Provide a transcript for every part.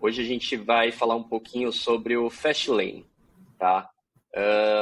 Hoje a gente vai falar um pouquinho sobre o Fastlane, tá?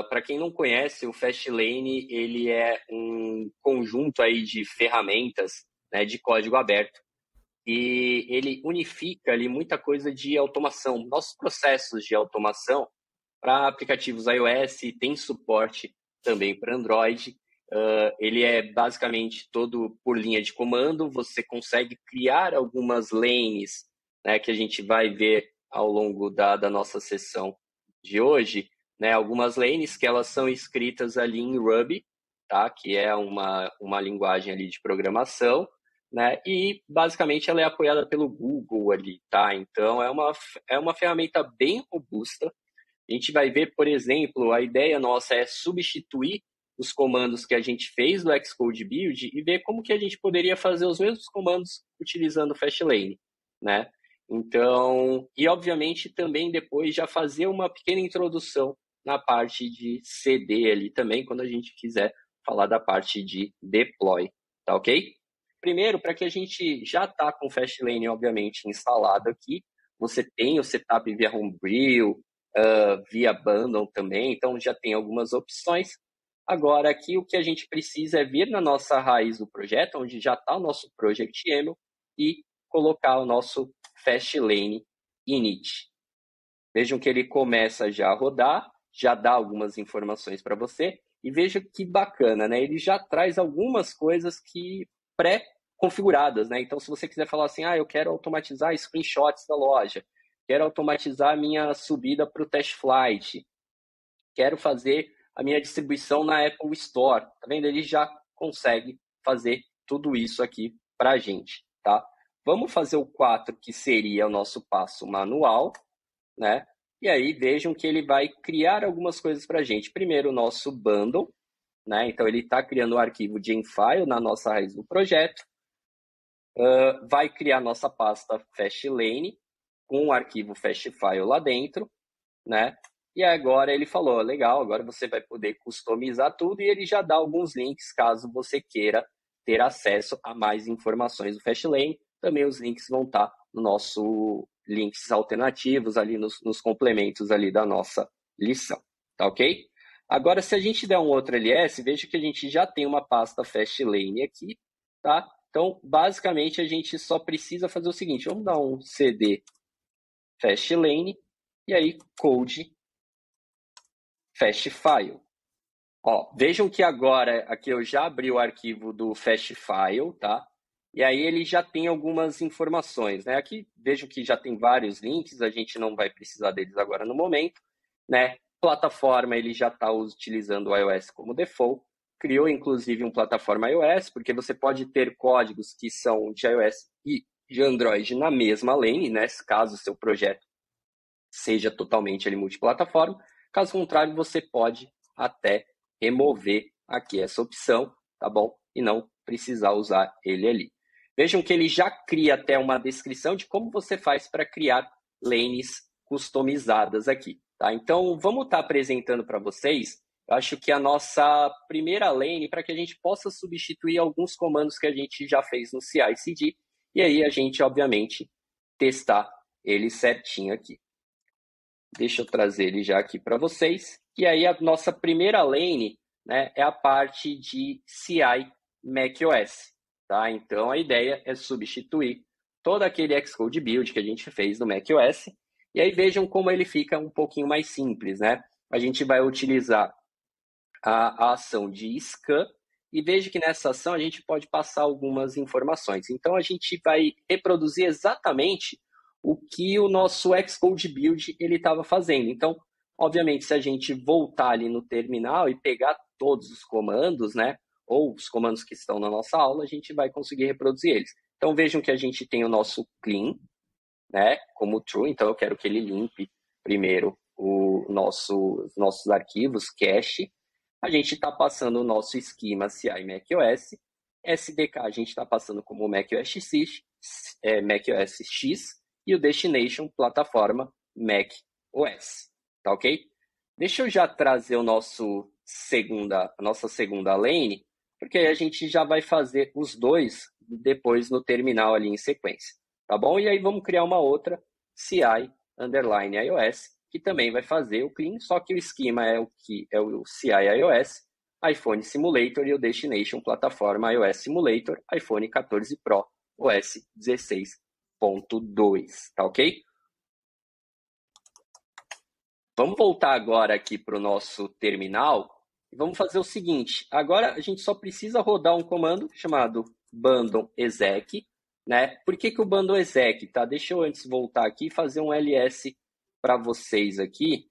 Para quem não conhece, o Fastlane ele é um conjunto aí de ferramentas, né, de código aberto e ele unifica ali muita coisa de automação, nossos processos de automação para aplicativos iOS, tem suporte também para Android. Ele é basicamente todo por linha de comando, você consegue criar algumas lanes, né, que a gente vai ver ao longo da nossa sessão de hoje, né, algumas lanes que elas são escritas ali em Ruby, tá, que é uma linguagem ali de programação, né, e basicamente ela é apoiada pelo Google ali, tá, então é uma ferramenta bem robusta. A gente vai ver, por exemplo, a ideia nossa é substituir os comandos que a gente fez do Xcode Build e ver como que a gente poderia fazer os mesmos comandos utilizando o Fastlane, né? Então, e obviamente também depois já fazer uma pequena introdução na parte de CD ali também, quando a gente quiser falar da parte de deploy, tá ok? Primeiro, para que a gente já está com o Fastlane, obviamente, instalado aqui, você tem o setup via Homebrew, via bundle também, então já tem algumas opções. Agora, aqui o que a gente precisa é vir na nossa raiz do projeto, onde já está o nosso Project YAML, e colocar o nosso Fastlane init. Vejam que ele começa já a rodar, já dá algumas informações para você, e veja que bacana, né? Ele já traz algumas coisas que pré-configuradas, né? Então, se você quiser falar assim, eu quero automatizar screenshots da loja, quero automatizar a minha subida para o test flight, quero fazer a minha distribuição na Apple Store, tá vendo? Ele já consegue fazer tudo isso aqui para a gente, tá? Vamos fazer o 4, que seria o nosso passo manual, né? E aí vejam que ele vai criar algumas coisas para a gente. Primeiro, o nosso bundle, né? Então, ele está criando o arquivo Jamfile na nossa raiz do projeto. Vai criar nossa pasta Fastlane com o arquivo Fastfile lá dentro, né? E agora ele falou, legal, agora você vai poder customizar tudo e ele já dá alguns links caso você queira ter acesso a mais informações do Fastlane. Também os links vão estar no nosso links alternativos ali nos complementos ali da nossa lição, tá ok? Agora, se a gente der um outro ls, veja que a gente já tem uma pasta Fastlane aqui, tá? Então, basicamente, a gente só precisa fazer o seguinte, vamos dar um cd Fastlane e aí code Fastfile. Vejam que agora aqui eu já abri o arquivo do Fastfile, tá? E aí ele já tem algumas informações, né? Aqui vejam que já tem vários links, a gente não vai precisar deles agora no momento, né? Plataforma, ele já está utilizando o iOS como default, criou inclusive uma plataforma iOS, porque você pode ter códigos que são de iOS e de Android na mesma lane, né? Caso o seu projeto seja totalmente ali multiplataforma. Caso contrário, você pode até remover aqui essa opção, tá bom? E não precisar usar ele ali. Vejam que ele já cria até uma descrição de como você faz para criar lanes customizadas aqui, tá? Então, vamos estar apresentando para vocês, eu acho que a nossa primeira lane, para que a gente possa substituir alguns comandos que a gente já fez no CI/CD, e aí a gente, obviamente, testar ele certinho aqui. Deixa eu trazer ele já aqui para vocês. E aí a nossa primeira lane, né, é a parte de CI macOS. Tá? Então a ideia é substituir todo aquele Xcode Build que a gente fez no macOS. E aí vejam como ele fica um pouquinho mais simples. Né? A gente vai utilizar a ação de scan e veja que nessa ação a gente pode passar algumas informações. Então a gente vai reproduzir exatamente o que o nosso Xcode Build ele estava fazendo. Então, obviamente, se a gente voltar ali no terminal e pegar todos os comandos, né, ou os comandos que estão na nossa aula, a gente vai conseguir reproduzir eles. Então, vejam que a gente tem o nosso clean, né, como true, então eu quero que ele limpe primeiro os nossos arquivos, cache. A gente está passando o nosso esquema CI macOS, SDK a gente está passando como macOS X, e o Destination plataforma macOS, tá ok? Deixa eu já trazer a nossa segunda lane, porque aí a gente já vai fazer os dois depois no terminal ali em sequência, tá bom? E aí vamos criar uma outra CI underline iOS, que também vai fazer o clean, só que o esquema é o CI iOS, iPhone Simulator e o Destination plataforma iOS Simulator, iPhone 14 Pro, OS 16.2, tá ok? Vamos voltar agora aqui para o nosso terminal e vamos fazer o seguinte. Agora a gente só precisa rodar um comando chamado bundle exec, né? Por que o bundle exec, tá? Deixa eu antes voltar aqui e fazer um ls para vocês aqui.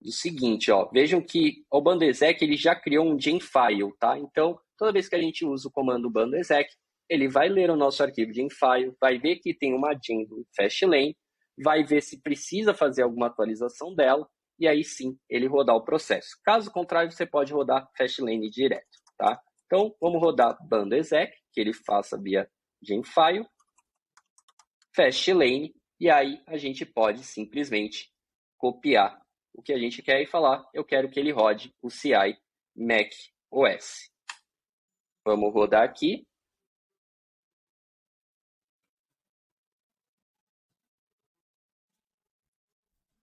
O seguinte, ó, vejam que o bundle exec ele já criou um gem file, tá? Então, toda vez que a gente usa o comando bundle exec, ele vai ler o nosso arquivo gem file, vai ver que tem uma gem do Fastlane, vai ver se precisa fazer alguma atualização dela, e aí sim ele rodar o processo. Caso contrário, você pode rodar Fastlane direto, tá? Então, vamos rodar bundle exec, que ele faça via gem file, Fastlane, e aí a gente pode simplesmente copiar o que a gente quer e falar, eu quero que ele rode o CI Mac OS. Vamos rodar aqui.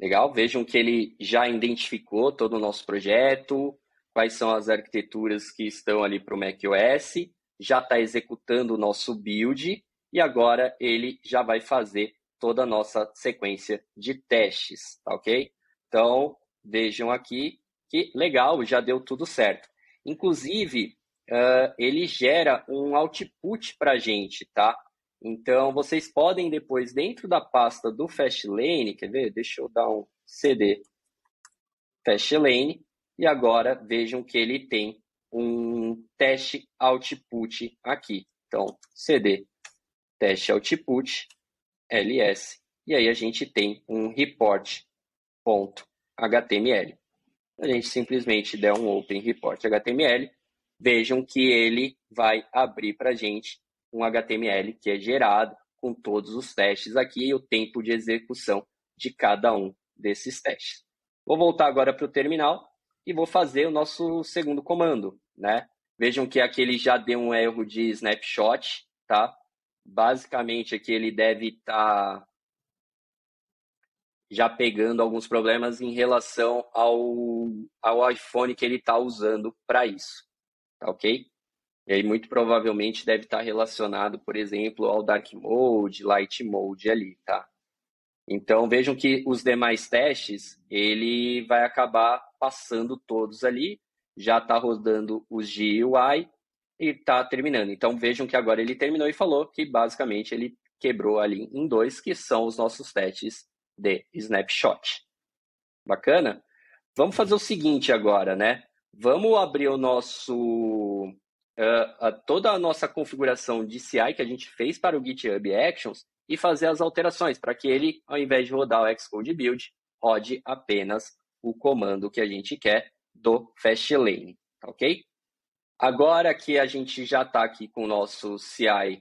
Legal, vejam que ele já identificou todo o nosso projeto, quais são as arquiteturas que estão ali para o macOS, já está executando o nosso build e agora ele já vai fazer toda a nossa sequência de testes, tá ok? Então, vejam aqui que legal, já deu tudo certo. Inclusive, ele gera um output para a gente, tá? Então, vocês podem depois, dentro da pasta do Fastlane, quer ver? Deixa eu dar um cd Fastlane, e agora vejam que ele tem um teste output aqui. Então, cd teste output ls, e aí a gente tem um report.html. A gente simplesmente der um open report HTML, vejam que ele vai abrir para a gente um HTML que é gerado com todos os testes aqui e o tempo de execução de cada um desses testes. Vou voltar agora para o terminal e vou fazer o nosso segundo comando, né? Vejam que aqui ele já deu um erro de snapshot, tá? Basicamente aqui ele deve estar já pegando alguns problemas em relação ao iPhone que ele está usando para isso, tá ok? E aí, muito provavelmente, deve estar relacionado, por exemplo, ao Dark Mode, Light Mode ali, tá? Então, vejam que os demais testes, ele vai acabar passando todos ali, já está rodando os GUI e está terminando. Então, vejam que agora ele terminou e falou que, basicamente, ele quebrou ali em dois, que são os nossos testes de snapshot. Bacana? Vamos fazer o seguinte agora, né? Vamos abrir o nosso toda a nossa configuração de CI que a gente fez para o GitHub Actions e fazer as alterações para que ele, ao invés de rodar o Xcode Build, rode apenas o comando que a gente quer do Fastlane, tá ok? Agora que a gente já está aqui com o nosso CI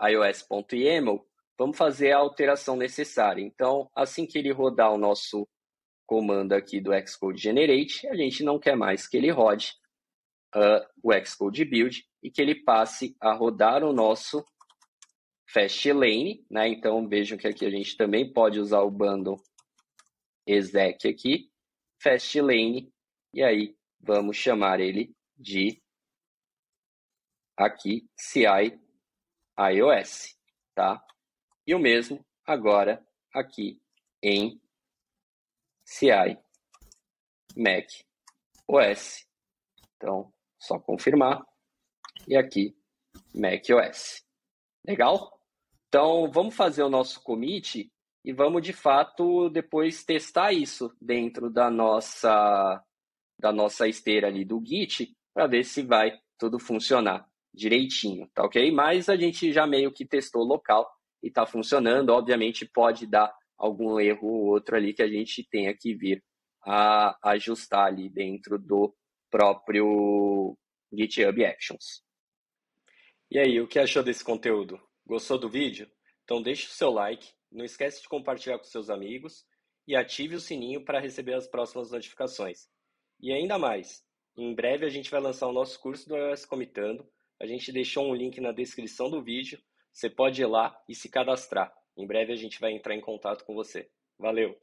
iOS.yaml, vamos fazer a alteração necessária. Então, assim que ele rodar o nosso comando aqui do Xcode Generate, a gente não quer mais que ele rode o Xcode Build e que ele passe a rodar o nosso Fastlane, né? Então, vejam que aqui a gente também pode usar o bundle exec aqui, Fastlane, e aí vamos chamar ele de aqui CI iOS, tá? E o mesmo agora aqui em CI Mac OS. Então, só confirmar. E aqui, macOS. Legal? Então, vamos fazer o nosso commit e vamos, de fato, depois testar isso dentro da nossa esteira ali do Git para ver se vai tudo funcionar direitinho, tá ok? Mas a gente já meio que testou local e está funcionando. Obviamente, pode dar algum erro ou outro ali que a gente tenha que vir a ajustar ali dentro do próprio GitHub Actions. E aí, o que achou desse conteúdo? Gostou do vídeo? Então deixe o seu like, não esquece de compartilhar com seus amigos e ative o sininho para receber as próximas notificações. E ainda mais, em breve a gente vai lançar o nosso curso do iOS Comitando, a gente deixou um link na descrição do vídeo, você pode ir lá e se cadastrar. Em breve a gente vai entrar em contato com você. Valeu!